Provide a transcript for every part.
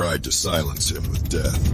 tried to silence him with death.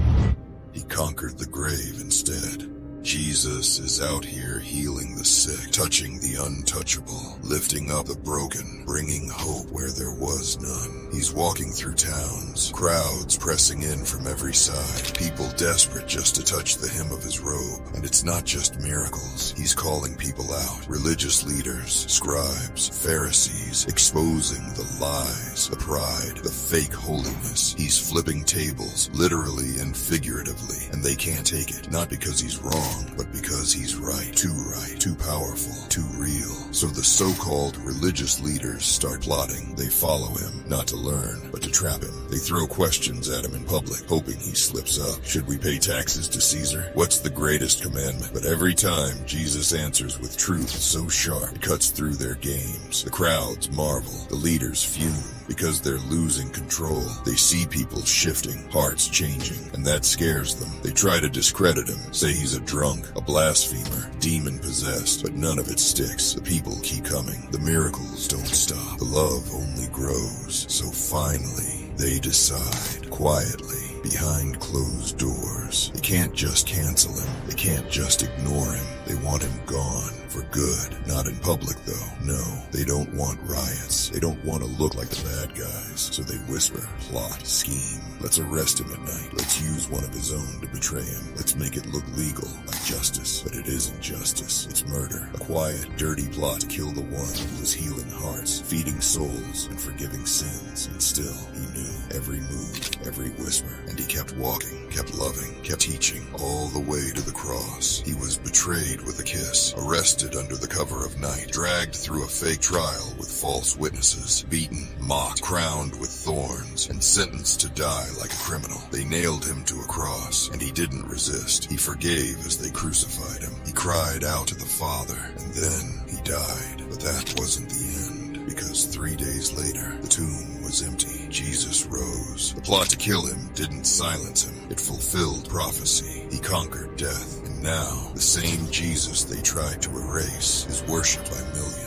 He conquered the grave instead. Jesus is out here healing the sick, touching the untouchable, lifting up the broken, bringing hope where there was none. He's walking through towns, crowds pressing in from every side, people desperate just to touch the hem of his robe. And it's not just miracles. He's calling people out, religious leaders, scribes, Pharisees, exposing the lies, the pride, the fake holiness. He's flipping tables, literally and figuratively, and they can't take it, not because he's wrong, but because he's right, too powerful, too real. So the so-called religious leaders start plotting. They follow him, not to learn, but to trap him. They throw questions at him in public, hoping he slips up. Should we pay taxes to Caesar? What's the greatest commandment? But every time, Jesus answers with truth so sharp, it cuts through their games. The crowds marvel, the leaders fume, because they're losing control. They see people shifting, hearts changing, and that scares them. They try to discredit him, say he's a drunk, a blasphemer, demon-possessed, but none of it sticks. The people keep coming. The miracles don't stop. The love only grows. So finally, they decide, quietly, behind closed doors. They can't just cancel him. They can't just ignore him. They want him gone. For good. Not in public, though. No, they don't want riots. They don't want to look like the bad guys. So they whisper, plot, scheme. Let's arrest him at night. Let's use one of his own to betray him. Let's make it look legal, like justice. But it isn't justice. It's murder. A quiet, dirty plot to kill the one who was healing hearts, feeding souls, and forgiving sins. And still, he knew every move, every whisper. And he kept walking, kept loving, kept teaching, all the way to the cross. He was betrayed with a kiss, arrested under the cover of night, dragged through a fake trial with false witnesses, beaten, mocked, crowned with thorns, and sentenced to die like a criminal. They nailed him to a cross, and he didn't resist. He forgave as they crucified him. He cried out to the Father, and then he died. But that wasn't the end, because 3 days later, the tomb was empty. Jesus rose. The plot to kill him didn't silence him. It fulfilled prophecy. He conquered death. And now, the same Jesus they tried to erase is worshipped by millions.